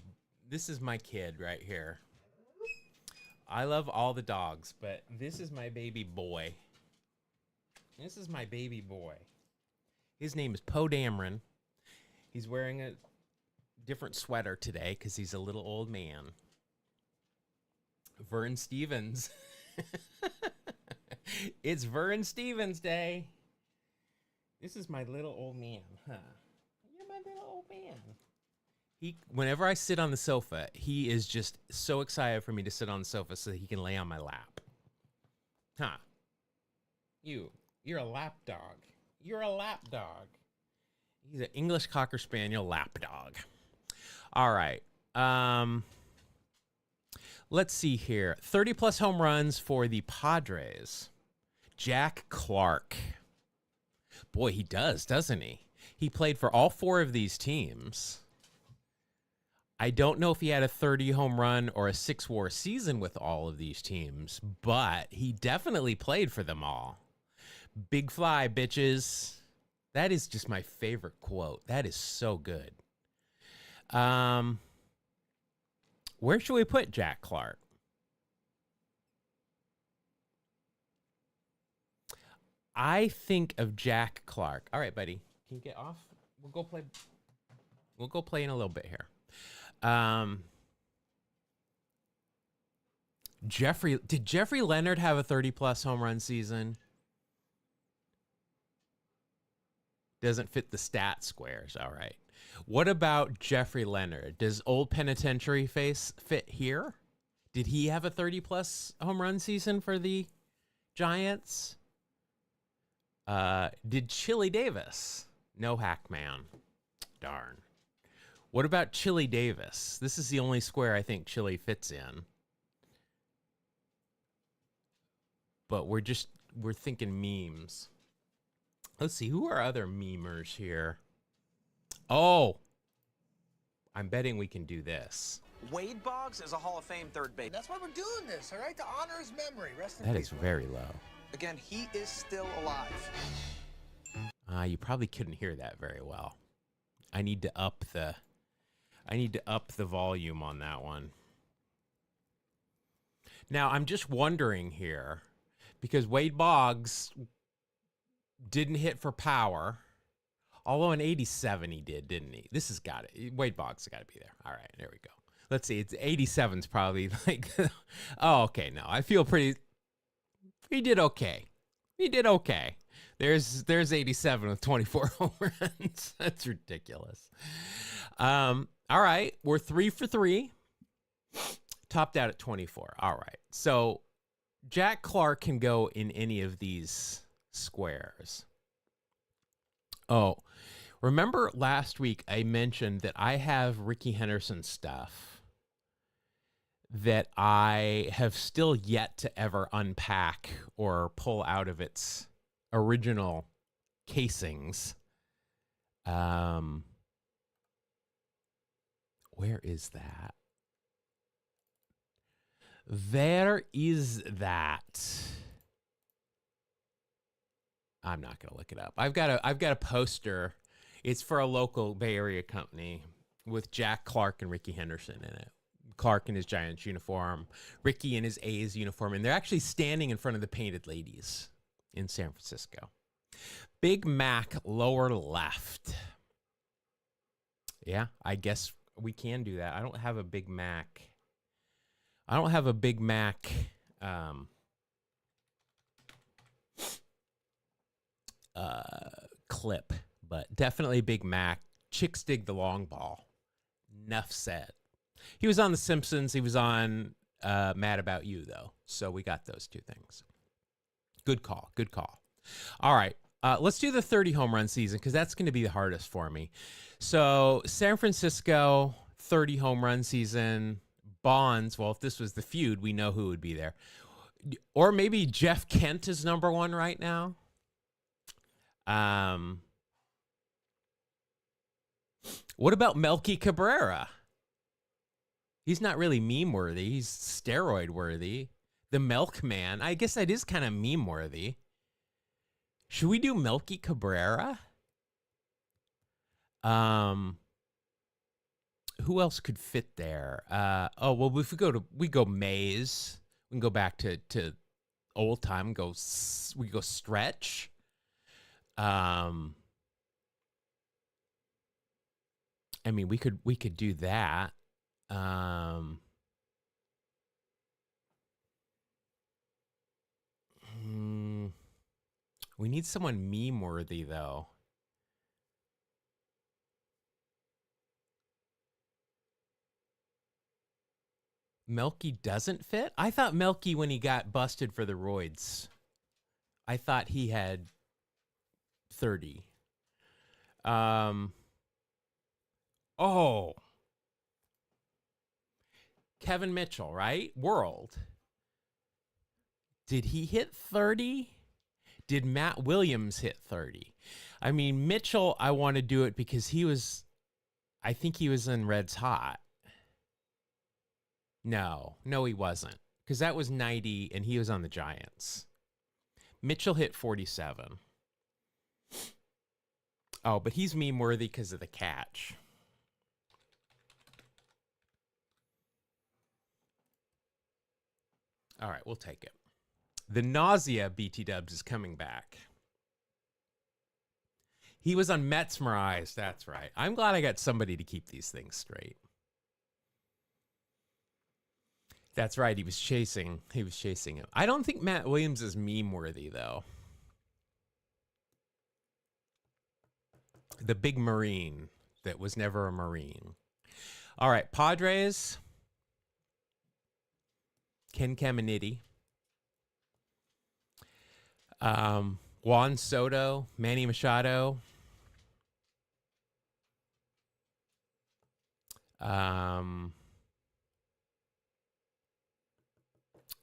kid right here. I love all the dogs, but this is my baby boy. This is my baby boy. His name is Poe Dameron. He's wearing a different sweater today because he's a little old man. Vern Stevens. It's Vern Stevens Day. This is my little old man, huh? You're my little old man. Whenever I sit on the sofa, he is just so excited for me to sit on the sofa so that he can lay on my lap. Huh. You're a lap dog. You're a lap dog. He's an English Cocker Spaniel lap dog. All right. Let's see here. 30-plus home runs for the Padres. Jack Clark. Boy, he does, doesn't he? He played for all 4 of these teams. I don't know if he had a 30 home run or a 6-WAR season with all of these teams, but he definitely played for them all. Big fly, bitches. That is just my favorite quote. That is so good. Where should we put Jack Clark? I think of Jack Clark. All right, buddy. Can you get off? We'll go play. We'll go play in a little bit here. Did Jeffrey Leonard have a 30-plus home run season? Doesn't fit the stat squares. All right. What about Jeffrey Leonard? Does Old Penitentiary Face fit here? Did he have a 30-plus home run season for the Giants? Did Chili Davis? No, Hackman. Darn. What about Chili Davis? This is the only square I think Chili fits in. But we're thinking memes. Let's see, who are other memers here? Oh, I'm betting we can do this. Wade Boggs is a Hall of Fame third base. That's why we're doing this, all right? To honor his memory. Rest in That peace. is very low. Again, he is still alive. You probably couldn't hear that very well. I need to up the volume on that one. Now, I'm just wondering here, because Wade Boggs didn't hit for power, although in 87 he did, didn't he? This has got it. Wade Boggs has got to be there. All right, there we go. Let's see. It's 87's probably like, oh, okay. No, I feel pretty. He did okay. He did okay. There's 87 with 24 home runs. That's ridiculous. All right, we're 3 for 3. Topped out at 24. All right. So Jack Clark can go in any of these squares. Oh, remember last week I mentioned that I have Ricky Henderson stuff that I have still yet to ever unpack or pull out of its original casings. Where is that? There is that. I'm not going to look it up. I've got a poster. It's for a local Bay Area company with Jack Clark and Ricky Henderson in it. Clark in his Giants uniform, Ricky in his A's uniform, and they're actually standing in front of the Painted Ladies in San Francisco. Big Mac lower left. Yeah, I guess we can do that. I don't have a Big Mac. I don't have a Big Mac clip, but definitely Big Mac. Chicks dig the long ball. Enough said. He was on The Simpsons. He was on Mad About You, though. So we got those two things. Good call. Good call. All right. Let's do the 30 home run season because that's going to be the hardest for me. So San Francisco, 30 home run season. Bonds, well, if this was the feud, we know who would be there. Or maybe Jeff Kent is number one right now. What about Melky Cabrera? He's not really meme-worthy. He's steroid-worthy. The Milkman. I guess that is kind of meme-worthy. Should we do Melky Cabrera? Who else could fit there? Well, if we go Mays, we can go back to old time. We go Stretch. I mean, we could do that. We need someone meme-worthy, though. Melky doesn't fit? I thought Melky, when he got busted for the roids, I thought he had 30. Oh. Kevin Mitchell, right? World. Did he hit 30? Did Matt Williams hit 30? I mean, Mitchell, I want to do it because I think he was in Reds Hot. No, he wasn't. Because that was 90 and he was on the Giants. Mitchell hit 47. Oh, but he's meme worthy because of the catch. All right, we'll take it. The nausea BT Dubs is coming back. He was on Mesmerized. That's right. I'm glad I got somebody to keep these things straight. That's right. He was chasing him. I don't think Matt Williams is meme worthy though. The big Marine that was never a Marine. All right, Padres. Ken Caminiti. Juan Soto, Manny Machado.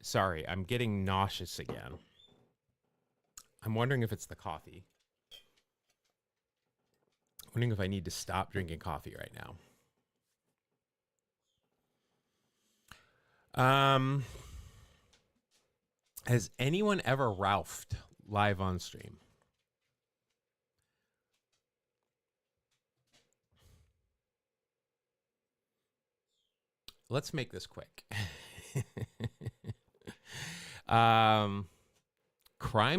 Sorry, I'm getting nauseous again. I'm wondering if it's the coffee. I'm wondering if I need to stop drinking coffee right now. Has anyone ever Ralphed live on stream? Let's make this quick. Crime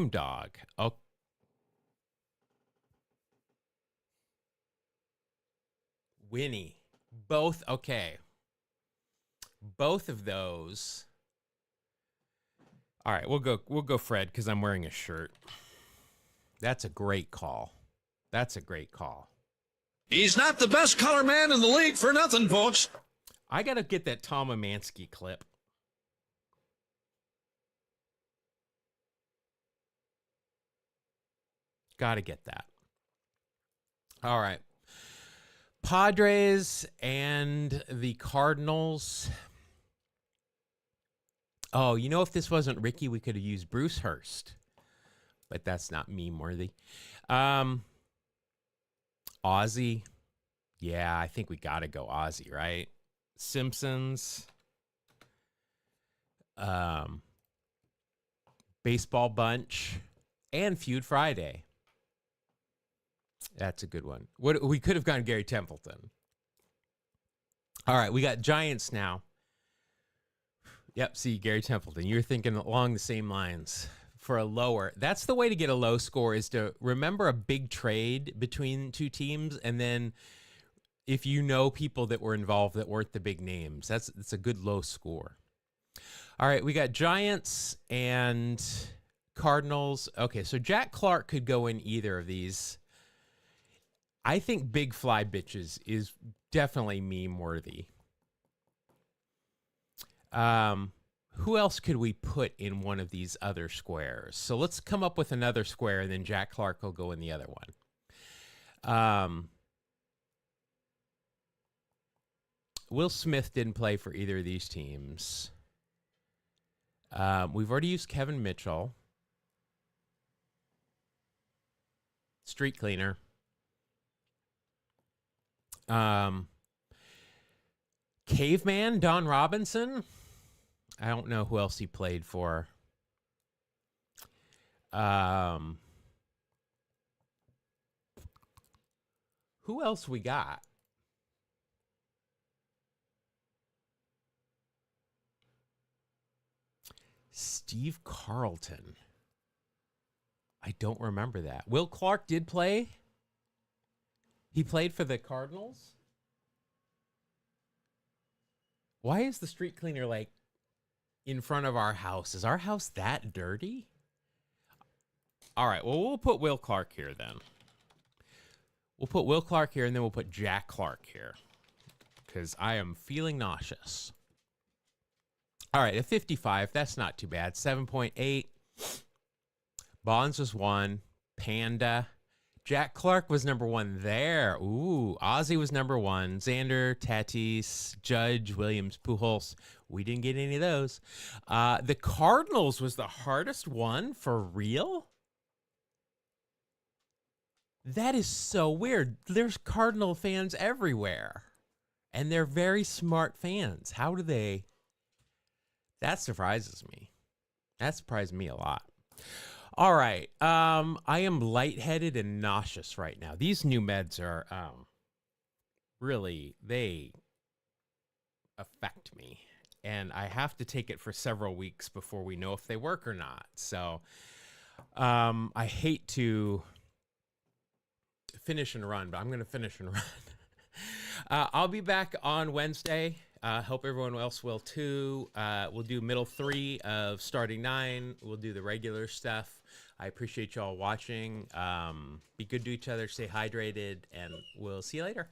Dog. Oh. Winnie. Both. Okay. Both of those. All right, we'll go Fred because I'm wearing a shirt. That's a great call. That's a great call. He's not the best color man in the league for nothing, folks. I got to get that Tom Amansky clip. Got to get that. All right. Padres and the Cardinals. Oh, you know, if this wasn't Ricky, we could have used Bruce Hurst. But that's not meme worthy. Ozzy. Yeah, I think we got to go Ozzy, right? Simpsons. Baseball Bunch. And Feud Friday. That's a good one. We could have gone Gary Templeton. All right, we got Giants now. Yep, see, Gary Templeton. You're thinking along the same lines for a lower. That's the way to get a low score, is to remember a big trade between two teams, and then if you know people that were involved that weren't the big names, that's a good low score. All right, we got Giants and Cardinals. Okay, so Jack Clark could go in either of these. I think Big Fly Bitches is definitely meme worthy. Who else could we put in one of these other squares? So let's come up with another square, and then Jack Clark will go in the other one. Will Smith didn't play for either of these teams. We've already used Kevin Mitchell. Street Cleaner. Caveman, Don Robinson. I don't know who else he played for. Who else we got? Steve Carlton. I don't remember that. Will Clark did play. He played for the Cardinals. Why is the street cleaner like in front of our house? Is our house that dirty? All right, well, we'll put Will Clark here then. We'll put Will Clark here, and then we'll put Jack Clark here because I am feeling nauseous. All right, at 55, that's not too bad. 7.8. Bonds was 1. Panda. Jack Clark was number 1 there. Ooh, Ozzy was number 1. Xander, Tatis, Judge, Williams, Pujols. We didn't get any of those. The Cardinals was the hardest one for real. That is so weird. There's Cardinal fans everywhere. And they're very smart fans. How do they? That surprises me. That surprised me a lot. All right. I am lightheaded and nauseous right now. These new meds are really, they affect me. And I have to take it for several weeks before we know if they work or not. So I hate to finish and run, but I'm going to finish and run. I'll be back on Wednesday. Hope everyone else will too. We'll do middle 3 of starting 9. We'll do the regular stuff. I appreciate y'all watching. Be good to each other. Stay hydrated, and we'll see you later.